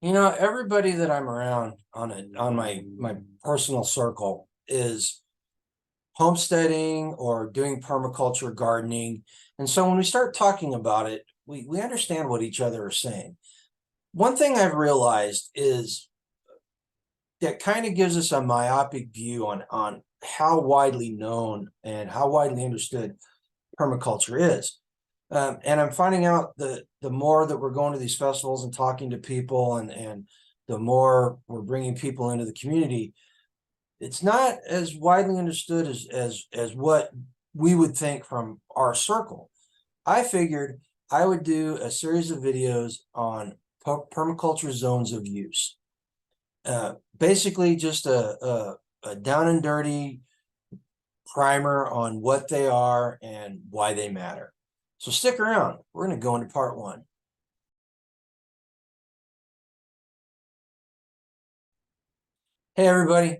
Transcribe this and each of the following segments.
Everybody that I'm around on my personal circle is homesteading or doing permaculture gardening. And so when we start talking about it, we understand what each other are saying. One thing I've realized is that kind of gives us a myopic view on how widely known and how widely understood permaculture is. And I'm finding out that the more that we're going to these festivals and talking to people and the more we're bringing people into the community, it's not as widely understood as what we would think from our circle. I figured I would do a series of videos on permaculture zones of use. Basically just a down and dirty primer on what they are and why they matter. So stick around. We're going to go into part one. Hey, everybody.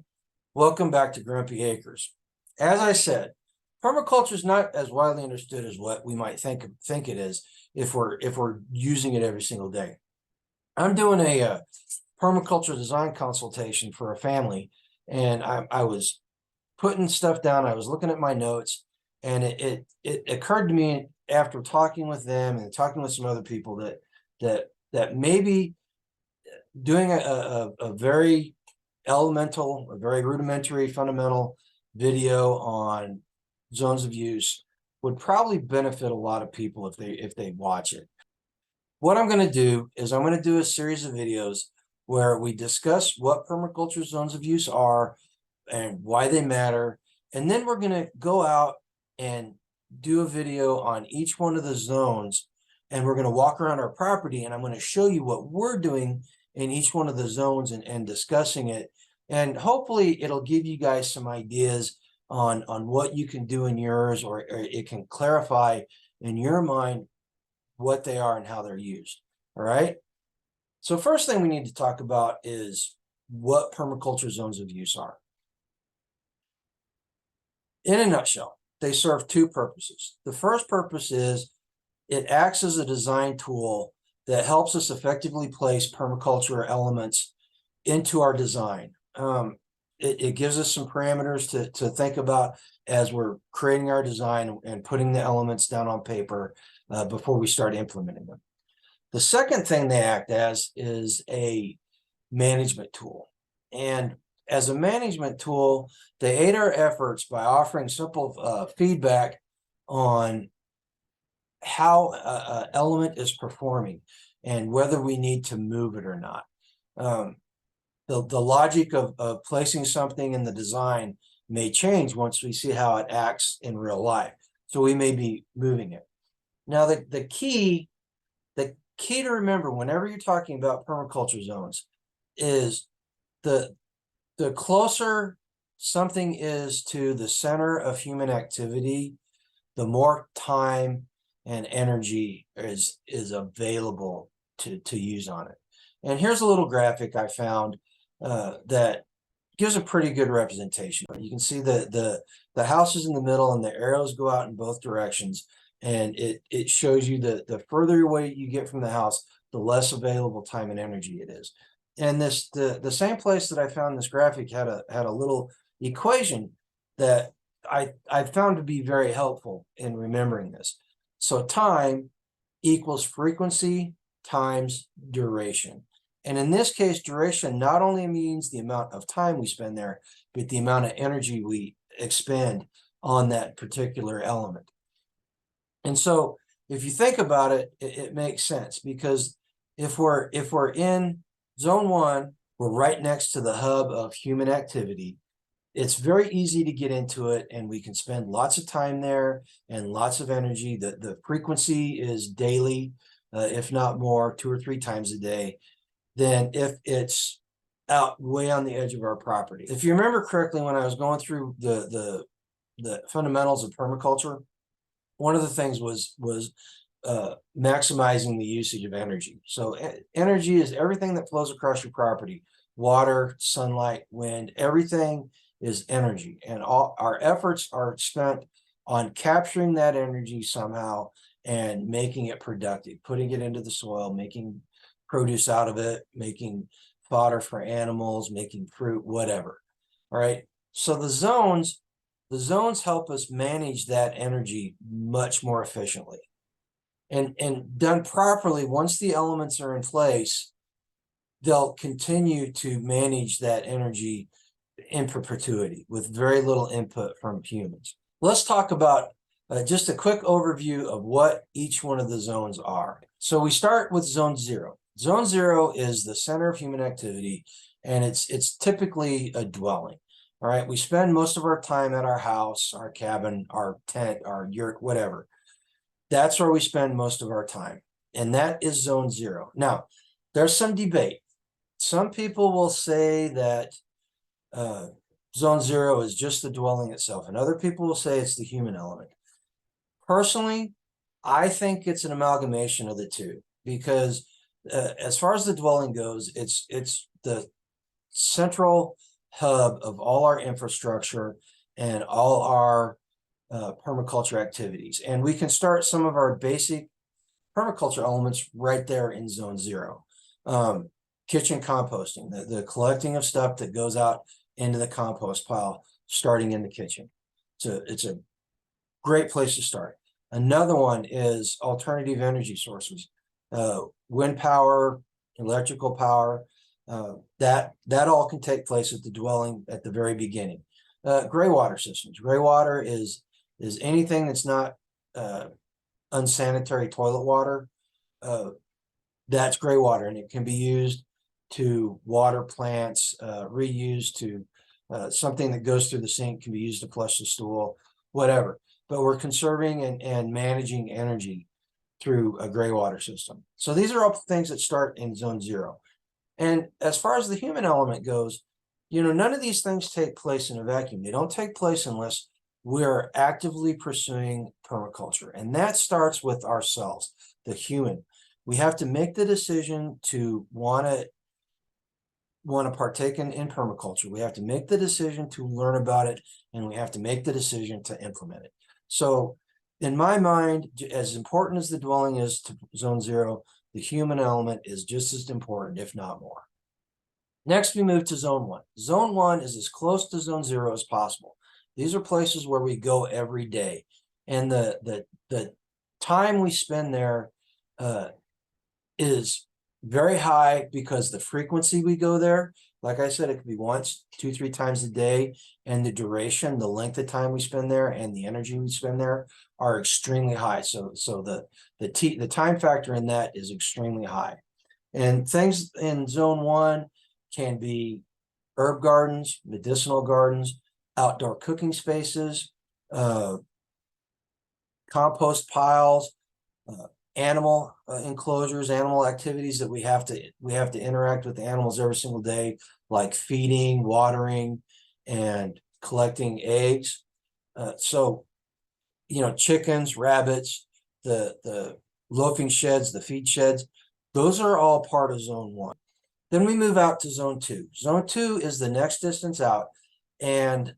Welcome back to Grumpy Acres. As I said, permaculture is not as widely understood as what we might think it is if we're using it every single day. I'm doing a permaculture design consultation for a family, and I was putting stuff down. I was looking at my notes, and it occurred to me after talking with them and talking with some other people that maybe doing a very elemental, a very rudimentary, fundamental video on zones of use would probably benefit a lot of people if they watch it. What I'm going to do is I'm going to do a series of videos where we discuss what permaculture zones of use are and why they matter. And then we're going to go out and do a video on each one of the zones. And we're going to walk around our property, and I'm going to show you what we're doing in each one of the zones and discussing it. And hopefully it'll give you guys some ideas on what you can do in yours, or it can clarify in your mind what they are and how they're used. All right. So first thing we need to talk about is what permaculture zones of use are. In a nutshell, they serve two purposes. The first purpose is it acts as a design tool that helps us effectively place permaculture elements into our design. It gives us some parameters to think about as we're creating our design and putting the elements down on paper before we start implementing them. The second thing they act as is a management tool. And as a management tool, they aid our efforts by offering simple feedback on how an element is performing and whether we need to move it or not. The logic of placing something in the design may change once we see how it acts in real life. So we may be moving it. Now, the key to remember whenever you're talking about permaculture zones is the closer something is to the center of human activity, the more time and energy is available to use on it. And here's a little graphic I found that gives a pretty good representation. You can see the house is in the middle and the arrows go out in both directions. And it shows you the further away you get from the house, the less available time and energy it is. And the same place that I found this graphic had a little equation that I found to be very helpful in remembering this. So time equals frequency times duration. And in this case, duration not only means the amount of time we spend there, but the amount of energy we expend on that particular element. And so if you think about it, it makes sense, because if we're in zone one, we're right next to the hub of human activity. It's very easy to get into it, and we can spend lots of time there and lots of energy. The frequency is daily, if not more, 2 or 3 times a day, than if it's out way on the edge of our property. If you remember correctly, when I was going through the fundamentals of permaculture, one of the things was maximizing the usage of energy. So energy is everything that flows across your property: water, sunlight, wind, everything is energy. And all our efforts are spent on capturing that energy somehow and making it productive, putting it into the soil, produce out of it, making fodder for animals, making fruit, whatever. All right. So the zones help us manage that energy much more efficiently. And done properly, once the elements are in place, they'll continue to manage that energy in perpetuity with very little input from humans. Let's talk about just a quick overview of what each one of the zones are. So we start with zone 0. Zone 0 is the center of human activity, and it's typically a dwelling. All right, we spend most of our time at our house, our cabin, our tent, our yurt, whatever. That's where we spend most of our time, and that is zone 0. Now, there's some debate. Some people will say that zone 0 is just the dwelling itself, and other people will say it's the human element. Personally, I think it's an amalgamation of the two, because as far as the dwelling goes, it's the central hub of all our infrastructure and all our permaculture activities. And we can start some of our basic permaculture elements right there in zone 0. Kitchen composting, the collecting of stuff that goes out into the compost pile, starting in the kitchen. So it's a great place to start. Another one is alternative energy sources, wind power, electrical power. That all can take place at the dwelling at the very beginning. Gray water systems. Gray water is anything that's not unsanitary toilet water. That's gray water, and it can be used to water plants, reused to something that goes through the sink can be used to flush the stool, whatever. But we're conserving and managing energy through a gray water system. So these are all things that start in zone 0. And as far as the human element goes, none of these things take place in a vacuum. They don't take place unless we're actively pursuing permaculture. And that starts with ourselves, the human. We have to make the decision to want to partake in permaculture. We have to make the decision to learn about it, and we have to make the decision to implement it. So in my mind, as important as the dwelling is to zone 0, the human element is just as important, if not more. Next, we move to zone 1. Zone 1 is as close to zone 0 as possible. These are places where we go every day. And the time we spend there is very high because the frequency we go there, like I said, it could be once, 2-3 times a day, and the duration, the length of time we spend there, and the energy we spend there are extremely high. So the time factor in that is extremely high. And things in zone 1 can be herb gardens, medicinal gardens, outdoor cooking spaces, compost piles, animal enclosures, animal activities that we have to interact with the animals every single day, like feeding, watering, and collecting eggs. So chickens, rabbits, the loafing sheds, the feed sheds, those are all part of zone 1. Then we move out to zone 2. Zone 2 is the next distance out, and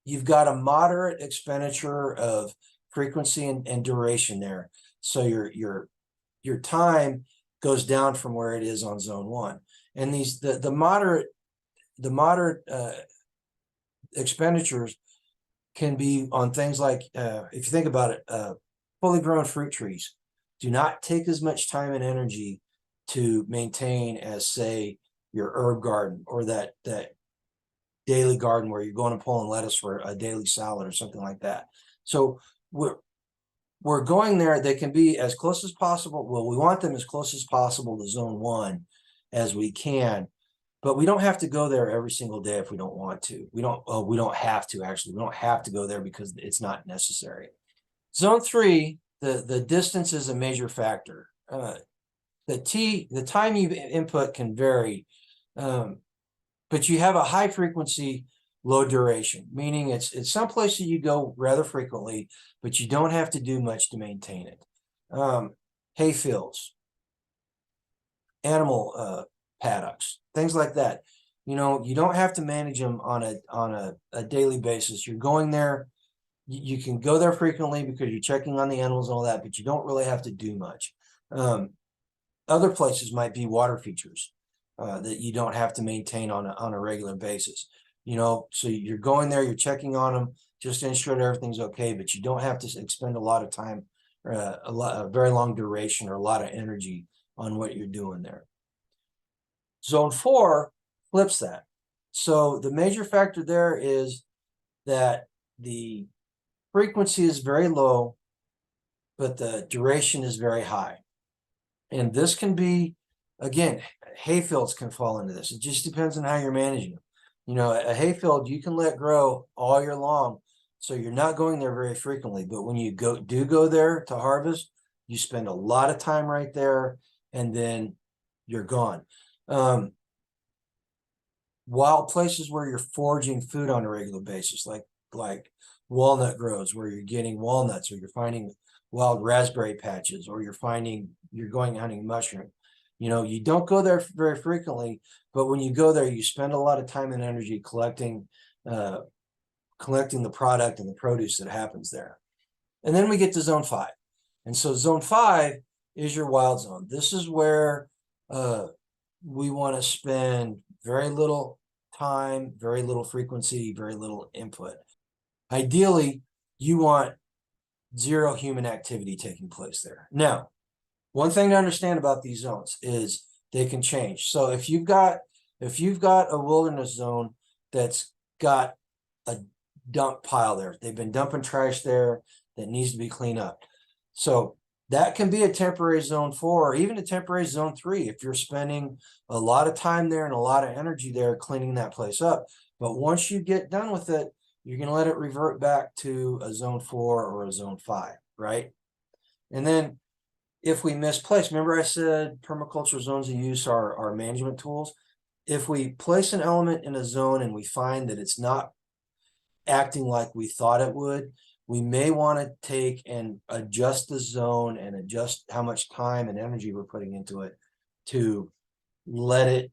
you've got a moderate expenditure of frequency and duration there. So your time goes down from where it is on zone 1. And the moderate expenditures can be on things like, if you think about it, fully grown fruit trees do not take as much time and energy to maintain as, say, your herb garden or that daily garden where you're going to pull in lettuce for a daily salad or something like that. So we're going there. They can be as close as possible. Well, we want them as close as possible to zone 1 as we can, but we don't have to go there every single day if we don't want to. We don't have to, actually. We don't have to go there because it's not necessary. Zone 3, the distance is a major factor. The time you input can vary, but you have a high frequency, low duration, meaning it's someplace that you go rather frequently, but you don't have to do much to maintain it. Hay fields, animal paddocks, things like that. You don't have to manage them on a daily basis. You're going there. You can go there frequently because you're checking on the animals and all that, but you don't really have to do much. Other places might be water features that you don't have to maintain on a regular basis. You know, so you're going there, you're checking on them just to ensure that everything's okay, but you don't have to expend a lot of time, a very long duration or a lot of energy on what you're doing there. Zone 4 flips that. So the major factor there is that the frequency is very low, but the duration is very high. And this can be, again, hayfields can fall into this. It just depends on how you're managing them. You know, a hayfield you can let grow all year long, so you're not going there very frequently. But when you do go there to harvest, you spend a lot of time right there, and then you're gone. Wild places where you're foraging food on a regular basis, like walnut groves where you're getting walnuts, or you're finding wild raspberry patches, or you're going hunting mushroom. You know, you don't go there very frequently, but when you go there, you spend a lot of time and energy collecting the product and the produce that happens there. And then we get to zone 5. And so zone 5 is your wild zone. This is where we want to spend very little time, very little frequency, very little input. Ideally, you want zero human activity taking place there. Now, one thing to understand about these zones is they can change. So if you've got a wilderness zone that's got a dump pile there, they've been dumping trash there that needs to be cleaned up. So that can be a temporary zone 4, or even a temporary zone 3 if you're spending a lot of time there and a lot of energy there cleaning that place up. But once you get done with it, you're going to let it revert back to a zone 4 or a zone 5, right? And then if we misplace, remember I said permaculture zones of use are management tools. If we place an element in a zone and we find that it's not acting like we thought it would, we may want to take and adjust the zone and adjust how much time and energy we're putting into it to let it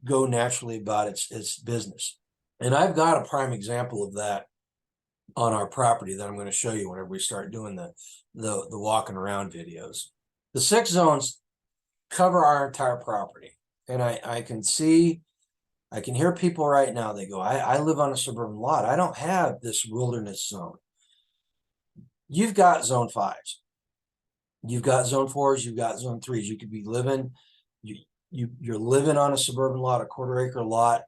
go naturally about its business. And I've got a prime example of that on our property that I'm going to show you whenever we start doing the walking around videos. The 6 zones cover our entire property. And I can hear people right now, they go, I live on a suburban lot. I don't have this wilderness zone. You've got zone 5s. You've got zone 4s, you've got zone 3s. You could be living, you're living on a suburban lot, a quarter-acre lot.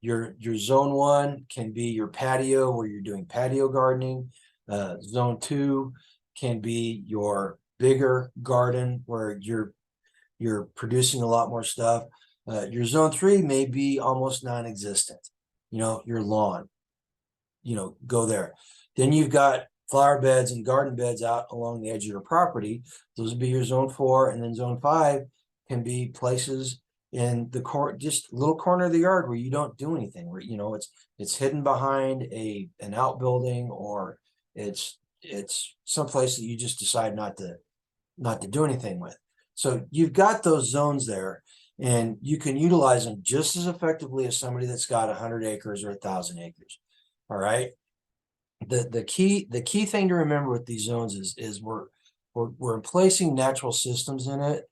Your zone 1 can be your patio where you're doing patio gardening. Zone 2 can be your bigger garden where you're producing a lot more stuff. Your zone 3 may be almost non-existent. You know, your lawn, you know, go there. Then you've got flower beds and garden beds out along the edge of your property. Those would be your zone 4. And then zone 5 can be places in the just a little corner of the yard where you don't do anything, where, you know, it's hidden behind an outbuilding, or it's someplace that you just decide not to do anything with. So you've got those zones there, and you can utilize them just as effectively as somebody that's got 100 acres or 1,000 acres. All right. The key thing to remember with these zones is we're placing natural systems in it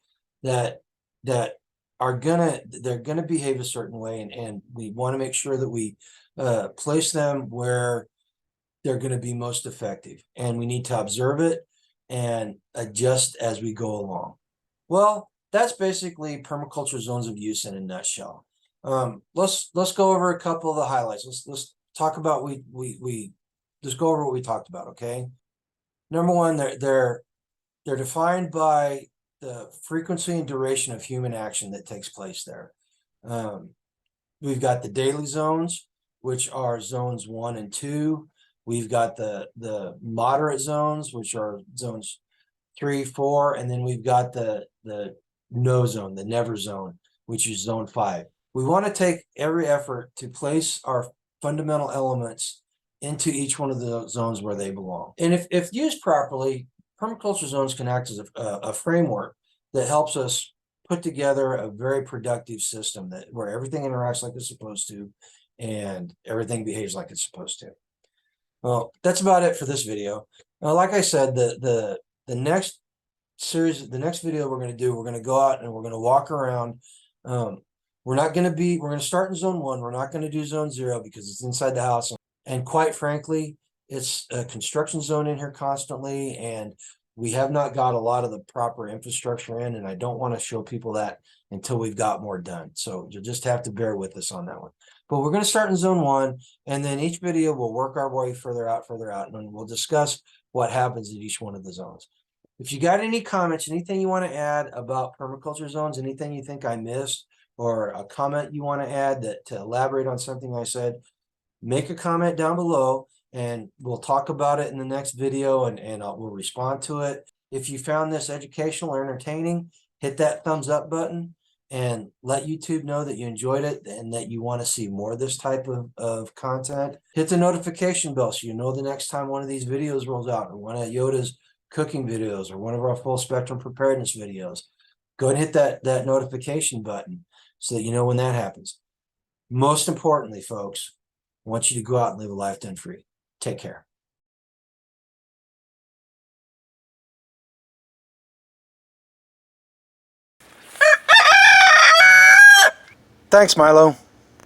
that they're gonna behave a certain way, and we want to make sure that we place them where they're going to be most effective, and we need to observe it and adjust as we go along. Well, that's basically permaculture zones of use in a nutshell. Let's go over a couple of the highlights. Let's talk about let's go over what we talked about. Okay, number 1, they're defined by the frequency and duration of human action that takes place there. We've got the daily zones, which are zones 1 and 2. We've got the moderate zones, which are zones 3, 4, and then we've got the no zone, the never zone, which is zone 5. We want to take every effort to place our fundamental elements into each one of the zones where they belong. And if used properly, permaculture zones can act as a framework that helps us put together a very productive system where everything interacts like it's supposed to and everything behaves like it's supposed to. Well, that's about it for this video. Like I said, the next the next video we're going to do, we're going to go out and we're going to walk around. We're going to start in zone 1. We're not going to do zone 0 because it's inside the house. And quite frankly, it's a construction zone in here constantly, and we have not got a lot of the proper infrastructure in, and I don't want to show people that until we've got more done. So you'll just have to bear with us on that one. But we're going to start in zone 1, and then each video we'll work our way further out, and we'll discuss what happens in each one of the zones. If you got any comments, anything you want to add about permaculture zones, anything you think I missed, or a comment you want to add that to elaborate on something I said, make a comment down below and we'll talk about it in the next video, and we'll respond to it. If you found this educational or entertaining, hit that thumbs up button and let YouTube know that you enjoyed it and that you want to see more of this type of content. Hit the notification bell so you know the next time one of these videos rolls out, or one of Yoda's cooking videos, or one of our full spectrum preparedness videos. Go ahead and hit that notification button so that you know when that happens. Most importantly, folks, I want you to go out and live a life done free. Take care. Thanks, Milo.